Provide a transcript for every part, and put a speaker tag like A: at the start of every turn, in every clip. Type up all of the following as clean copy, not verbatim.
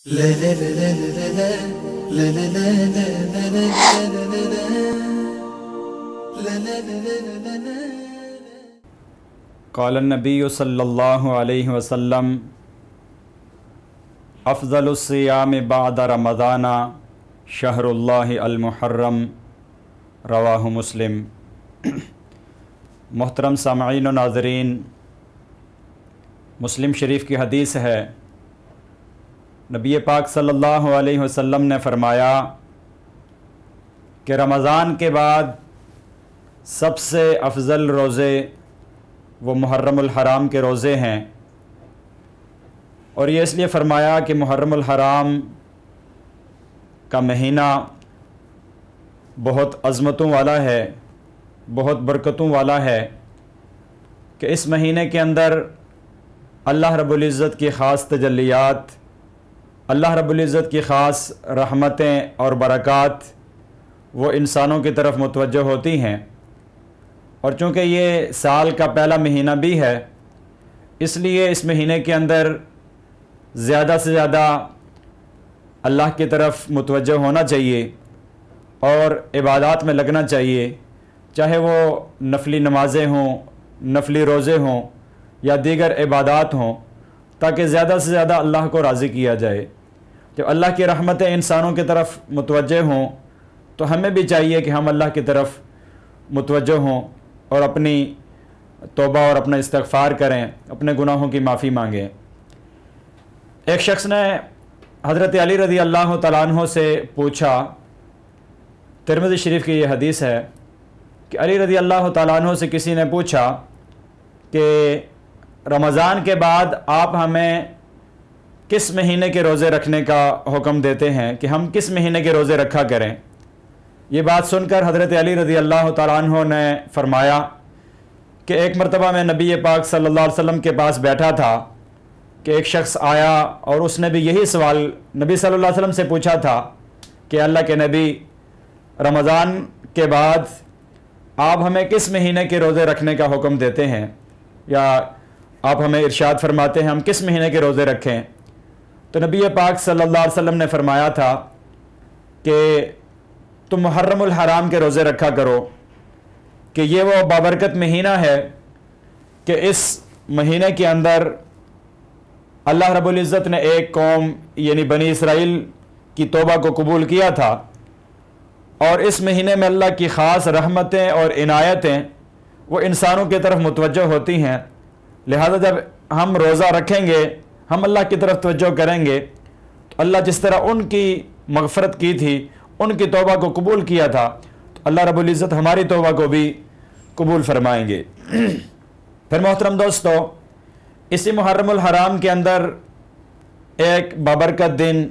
A: قال النبی صلی اللہ علیہ وسلم افضل الصیام بعد رمضان شہر اللہ المحرم، رواہ مسلم۔ محترم سامعین و ناظرین، مسلم شریف کی حدیث ہے، نبی پاک صلی اللہ علیہ وسلم نے فرمایا کہ رمضان کے بعد سب سے افضل روزے وہ محرم الحرام کے روزے ہیں، اور یہ اس لیے فرمایا کہ محرم الحرام کا مہینہ بہت عظمتوں والا ہے، بہت برکتوں والا ہے، کہ اس مہینے کے اندر اللہ رب العزت کی خاص تجلیات، اللہ رب العزت کی خاص رحمتیں اور برکات وہ انسانوں کی طرف متوجہ ہوتی ہیں، اور چونکہ یہ سال کا پہلا مہینہ بھی ہے، اس لیے اس مہینے کے اندر زیادہ سے زیادہ اللہ کی طرف متوجہ ہونا چاہیے اور عبادات میں لگنا چاہیے، چاہے وہ نفلی نمازیں ہوں، نفلی روزے ہوں یا دیگر عبادات ہوں، تاکہ زیادہ سے زیادہ اللہ کو راضی کیا جائے۔ جب اللہ کی رحمتیں انسانوں کی طرف متوجہ ہوں تو ہمیں بھی چاہیے کہ ہم اللہ کی طرف متوجہ ہوں اور اپنی توبہ اور اپنا استغفار کریں، اپنے گناہوں کی معافی مانگیں۔ ایک شخص نے حضرت علی رضی اللہ تعالیٰ عنہ سے پوچھا، ترمذی شریف کی یہ حدیث ہے کہ علی رضی اللہ تعالیٰ عنہ سے کسی نے پوچھا کہ رمضان کے بعد آپ ہمیں کس مہینے کے روزے رکھنے کا حکم دیتے ہیں کہ ہم کس مہینے کے روزے رکھا کریں؟ یہ بات سن کر حضرت علی رضی اللہ تعالیٰ عنہ نے فرمایا کہ ایک مرتبہ میں نبی پاک صلی اللہ علیہ وسلم کے پاس بیٹھا تھا کہ ایک شخص آیا اور اس نے بھی یہی سوال نبی صلی اللہ علیہ وسلم سے پوچھا تھا کہ اللہ کے نبی، رمضان کے بعد آپ ہمیں کس مہینے کے روزے رکھنے کا حکم دیتے ہیں، یا آپ ہمیں ارشاد فرماتے ہیں ہم کس مہینے کے روزے رکھیں؟ تو نبی پاک صلی اللہ علیہ وسلم نے فرمایا تھا کہ تم محرم الحرام کے روزے رکھا کرو، کہ یہ وہ بابرکت مہینہ ہے کہ اس مہینے کے اندر اللہ رب العزت نے ایک قوم یعنی بنی اسرائیل کی توبہ کو قبول کیا تھا، اور اس مہینے میں اللہ کی خاص رحمتیں اور عنایتیں وہ انسانوں کی طرف متوجہ ہوتی ہیں۔ لہذا جب ہم روزہ رکھیں گے، ہم اللہ کی طرف توجہ کریں گے تو اللہ جس طرح ان کی مغفرت کی تھی، ان کی توبہ کو قبول کیا تھا، تو اللہ رب العزت ہماری توبہ کو بھی قبول فرمائیں گے۔ پھر محترم دوستو، اسی محرم الحرام کے اندر ایک بابرکت دن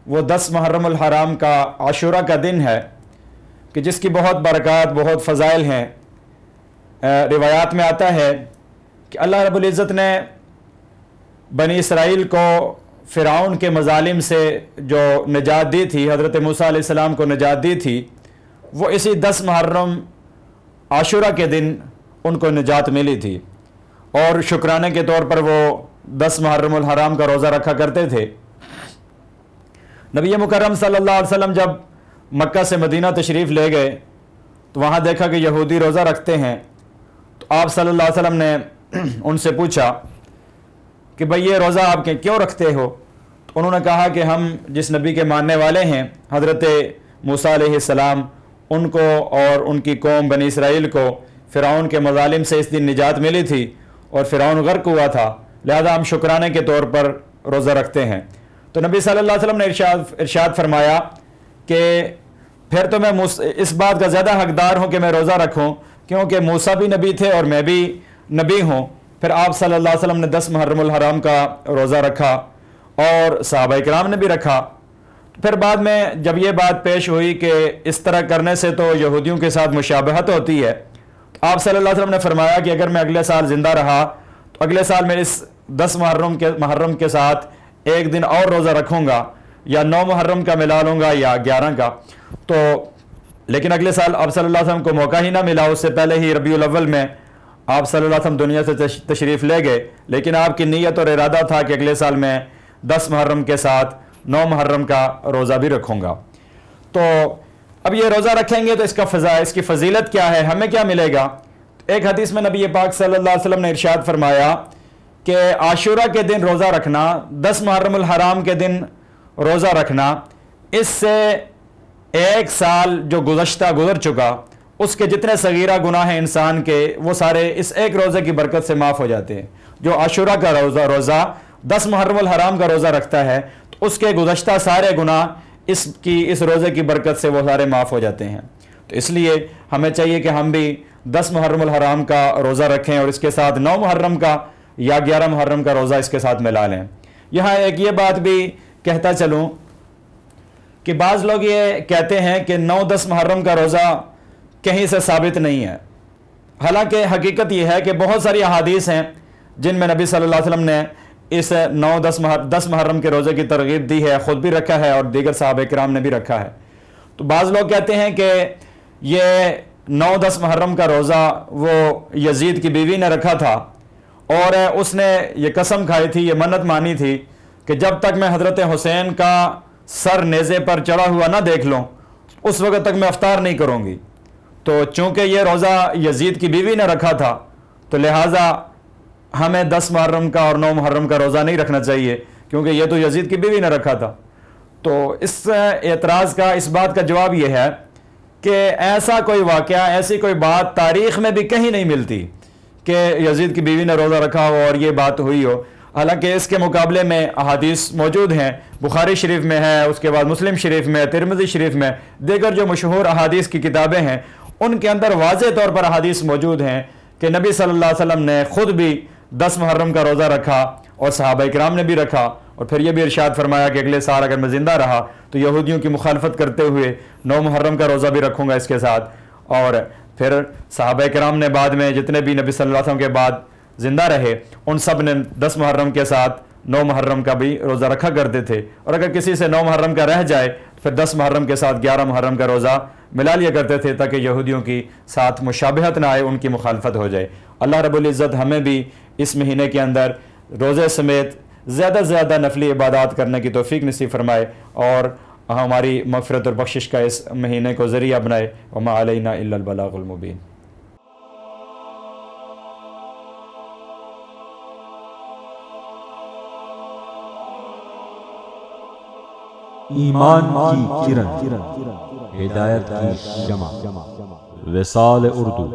A: وہ 10 محرم الحرام کا عاشورہ کا دن ہے کہ جس کی بہت برکات، بہت فضائل ہیں۔ روایات میں آتا ہے کہ اللہ رب العزت نے بنی اسرائیل کو فرعون کے مظالم سے جو نجات دی تھی، حضرت موسیٰ علیہ السلام کو نجات دی تھی، وہ اسی 10 محرم عاشورہ کے دن ان کو نجات ملی تھی، اور شکرانے کے طور پر وہ 10 محرم الحرام کا روزہ رکھا کرتے تھے۔ نبی مکرم صلی اللہ علیہ وسلم جب مکہ سے مدینہ تشریف لے گئے تو وہاں دیکھا کہ یہودی روزہ رکھتے ہیں، تو آپ صلی اللہ علیہ وسلم نے ان سے پوچھا کہ بھئی یہ روزہ آپ کے کیوں رکھتے ہو؟ تو انہوں نے کہا کہ ہم جس نبی کے ماننے والے ہیں، حضرت موسیٰ علیہ السلام، ان کو اور ان کی قوم بنی اسرائیل کو فرعون کے مظالم سے اس دن نجات ملی تھی اور فرعون غرق ہوا تھا، لہذا ہم شکرانے کے طور پر روزہ رکھتے ہیں۔ تو نبی صلی اللہ علیہ وسلم نے ارشاد فرمایا کہ پھر تو میں اس بات کا زیادہ حقدار ہوں کہ میں روزہ رکھوں، کیونکہ موسیٰ بھی نبی تھے اور میں بھی نبی ہوں۔ پھر آپ صلی اللہ علیہ وسلم نے 10 محرم الحرام کا روزہ رکھا اور صحابہ کرام نے بھی رکھا۔ پھر بعد میں جب یہ بات پیش ہوئی کہ اس طرح کرنے سے تو یہودیوں کے ساتھ مشابہت ہوتی ہے، تو آپ صلی اللہ علیہ وسلم نے فرمایا کہ اگر میں اگلے سال زندہ رہا تو اگلے سال میں اس 10 محرم کے ساتھ ایک دن اور روزہ رکھوں گا، یا 9 محرم کا ملا لوں گا یا 11 کا۔ تو لیکن اگلے سال آپ صلی اللہ علیہ وسلم کو موقع ہی نہ ملا، اس سے پہلے ہی ربیع الاول میں آپ صلی اللہ علیہ وسلم دنیا سے تشریف لے گئے، لیکن آپ کی نیت اور ارادہ تھا کہ اگلے سال میں 10 محرم کے ساتھ 9 محرم کا روزہ بھی رکھوں گا۔ تو اب یہ روزہ رکھیں گے تو اس کی فضیلت کیا ہے، ہمیں کیا ملے گا؟ ایک حدیث میں نبی پاک صلی اللہ علیہ وسلم نے ارشاد فرمایا کہ عاشورہ کے دن روزہ رکھنا، 10 محرم الحرام کے دن روزہ رکھنا، اس سے 1 سال جو گزر چکا اس کے جتنے صغیرہ گناہ ہیں انسان کے، وہ سارے اس ایک روزے کی برکت سے معاف ہو جاتے ہیں۔ جو عاشورہ کا روزہ 10 محرم الحرام کا روزہ رکھتا ہے تو اس کے گزشتہ سارے گناہ اس روزے کی برکت سے وہ سارے معاف ہو جاتے ہیں۔ تو اس لیے ہمیں چاہیے کہ ہم بھی 10 محرم الحرام کا روزہ رکھیں اور اس کے ساتھ 9 محرم کا یا 11 محرم کا روزہ اس کے ساتھ ملا لیں۔ یہاں ایک یہ بات بھی کہتا چلوں کہ بعض لوگ یہ کہتے ہیں کہ 9-10 محرم کا روزہ کہیں سے ثابت نہیں ہے، حالانکہ حقیقت یہ ہے کہ بہت ساری احادیث ہیں جن میں نبی صلی اللہ علیہ وسلم نے اس 9-10 محرم کے روزے کی ترغیب دی ہے، خود بھی رکھا ہے اور دیگر صحابہ کرام نے بھی رکھا ہے۔ تو بعض لوگ کہتے ہیں کہ یہ 9-10 محرم کا روزہ وہ یزید کی بیوی نے رکھا تھا اور اس نے یہ قسم کھائی تھی، یہ منت مانی تھی کہ جب تک میں حضرت حسین کا سر نیزے پر چڑھا ہوا نہ دیکھ لوں اس وقت تک میں افطار نہیں کروں گی۔ تو چونکہ یہ روزہ یزید کی بیوی نے رکھا تھا تو لہٰذا ہمیں 10 محرم کا اور 9 محرم کا روزہ نہیں رکھنا چاہیے، کیونکہ یہ تو یزید کی بیوی نے رکھا تھا۔ تو اس اعتراض کا، اس بات کا جواب یہ ہے کہ ایسا کوئی واقعہ، ایسی کوئی بات تاریخ میں بھی کہیں نہیں ملتی کہ یزید کی بیوی نے روزہ رکھا ہو اور یہ بات ہوئی ہو۔ حالانکہ اس کے مقابلے میں احادیث موجود ہیں، بخاری شریف میں ہے، اس کے بعد مسلم شریف میں، ترمذی شریف میں، دیگر جو مشہور احادیث کی کتابیں ہیں ان کے اندر واضح طور پر احادیث موجود ہیں کہ نبی صلی اللہ علیہ وسلم نے خود بھی 10 محرم کا روزہ رکھا اور صحابہ کرام نے بھی رکھا، اور پھر یہ بھی ارشاد فرمایا کہ اگلے سال اگر میں زندہ رہا تو یہودیوں کی مخالفت کرتے ہوئے 9 محرم کا روزہ بھی رکھوں گا اس کے ساتھ۔ اور پھر صحابہ کرام نے بعد میں جتنے بھی نبی صلی اللہ علیہ وسلم کے بعد زندہ رہے ان سب نے 10 محرم کے ساتھ 9 محرم کا بھی روزہ رکھا کرتے تھے، اور اگر کسی سے 9 محرم کا رہ جائے پھر 10 محرم کے ساتھ 11 محرم کا روزہ ملا لیا کرتے تھے تاکہ یہودیوں کی ساتھ مشابہت نہ آئے، ان کی مخالفت ہو جائے۔ اللہ رب العزت ہمیں بھی اس مہینے کے اندر روزے سمیت زیادہ سے زیادہ نفلی عبادات کرنے کی توفیق نصیب فرمائے اور ہماری مغفرت اور بخشش کا اس مہینے کو ذریعہ بنائے۔ وما علینا الا البلاغ المبین۔
B: ایمان کی کرن، ہدایت کی شمع، وصال اردو۔